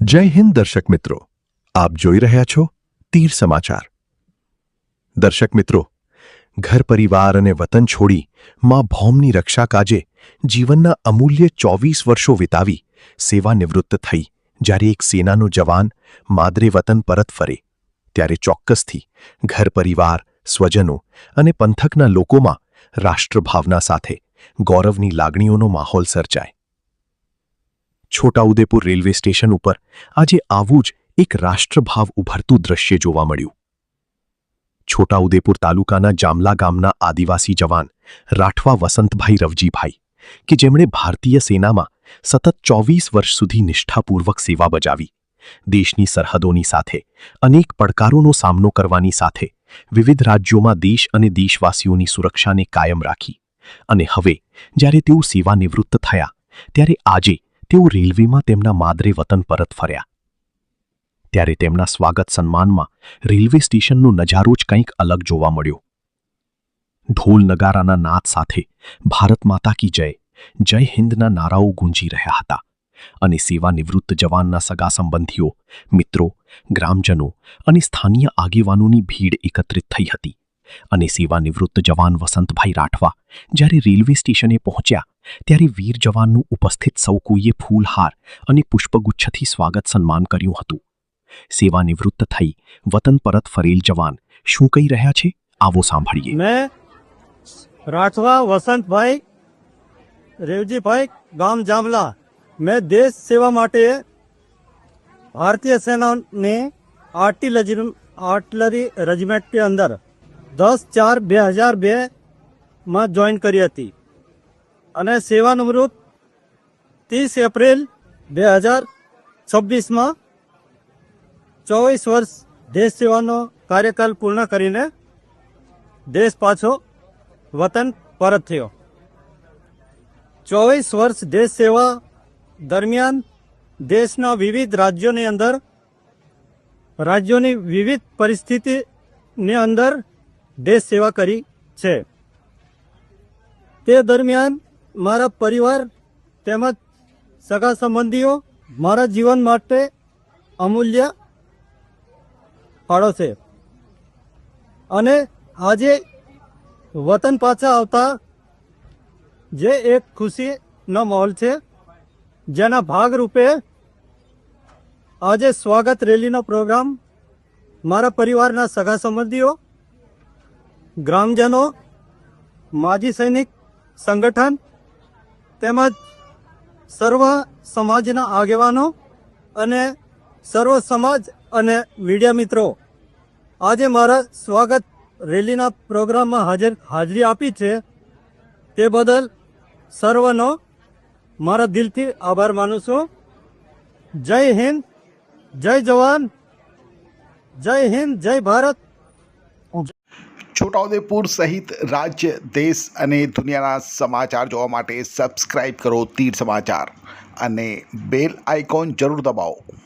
જય હિન્દ દર્શક મિત્રો, આપ જોઈ રહ્યા છો તીર સમાચાર. દર્શક મિત્રો, ઘર પરિવાર અને વતન છોડી માં ભૌમની રક્ષા કાજે જીવનના અમૂલ્ય 24 વર્ષો વિતાવી સેવા નિવૃત્ત થઈ જ્યારે એક સેનાનો જવાન માદરે વતન પરત ફરે ત્યારે ચોક્કસથી ઘર પરિવાર, સ્વજનો અને પંથકના લોકોમાં રાષ્ટ્રભાવના સાથે ગૌરવની લાગણીઓનો માહોલ સર્જાય. છોટાઉદેપુર રેલવે સ્ટેશન ઉપર આજે આવું જ એક રાષ્ટ્રભાવ ઉભરતું દ્રશ્ય જોવા મળ્યું. છોટાઉદેપુર તાલુકાના જામલા ગામના આદિવાસી જવાન રાઠવા વસંતભાઈ રવજીભાઈ કે જેમણે ભારતીય સેનામાં સતત 24 વર્ષ સુધી નિષ્ઠાપૂર્વક સેવા બજાવી, દેશની સરહદોની સાથે અનેક પડકારોનો સામનો કરવાની સાથે વિવિધ રાજ્યોમાં દેશ અને દેશવાસીઓની સુરક્ષાને કાયમ રાખી અને હવે જ્યારે તેઓ સેવા નિવૃત્ત થયા ત્યારે આજે તેઓ રેલવેમાં તેમના માદરે વતન પરત ફર્યા. ત્યારે તેમના સ્વાગત સન્માનમાં રેલવે સ્ટેશનનો નજારો જ કંઈક અલગ જોવા મળ્યો. ઢોલ નગારાના નાદ સાથે ભારત માતા કી જય, જય હિન્દના નારાઓ ગુંજી રહ્યા હતા અને સેવા નિવૃત્ત જવાનના સગા સંબંધીઓ, મિત્રો, ગ્રામજનો અને સ્થાનીય આગેવાનોની ભીડ એકત્રિત થઈ હતી અને સેવા નિવૃત્ત જવાન વસંતભાઈ રાઠવા જ્યારે રેલવે સ્ટેશને પહોંચ્યા ત્યારે વીર જવાનનું ઉપસ્થિત સૌ કોઈએ ફૂલહાર અને પુષ્પગુચ્છથી સ્વાગત સન્માન કર્યું હતું. સેવા નિવૃત્ત થઈ વતન પરત ફરેલ જવાન શું કહી રહ્યા છે, આવો સાંભળીએ. मैं राठवा वसंत भाई रेवजी भाई गांव जामला मैं देश सेवा માટે भारतीय सेना ने आर्टिलरी रेजिमेंट के अंदर 10/4/2002 માં જોઈન કરી હતી અને સેવા નિવૃત્ત 30 એપ્રિલ 2026 માં 24 વર્ષ દેશ સેવાનો કાર્યકાળ પૂર્ણ કરીને દેશ પાછો વતન પરત થયો. 24 વર્ષ દેશ સેવા દરમિયાન દેશના વિવિધ રાજ્યોની અંદર રાજ્યોની વિવિધ પરિસ્થિતિની અંદર દેશ સેવા કરી છે. તે દરમિયાન મારા પરિવાર તેમજ સગા સંબંધીઓ મારા જીવન માટે અમૂલ્ય ફાળો છે અને આજે વતન પાછા આવતા જે એક ખુશીનો માહોલ છે, જેના ભાગરૂપે આજે સ્વાગત રેલીનો પ્રોગ્રામ મારા પરિવારના સગા સંબંધીઓ, ગ્રામજનો, માજી સૈનિક સંગઠન તેમજ સર્વ સમાજના આગેવાનો અને સર્વ સમાજ અને મીડિયા મિત્રો આજે મારા સ્વાગત રેલીના પ્રોગ્રામમાં હાજરી આપી છે. તે બદલ સર્વનો મારા દિલથી આભાર માનું છું. જય હિન્દ, જય જવાન, જય હિન્દ, જય ભારત. છોટાઉદેપુર સહિત રાજ્ય, દેશ અને દુનિયાના સમાચાર જોવા માટે સબસ્ક્રાઇબ કરો તીર સમાચાર અને બેલ આઇકોન જરૂર દબાવો.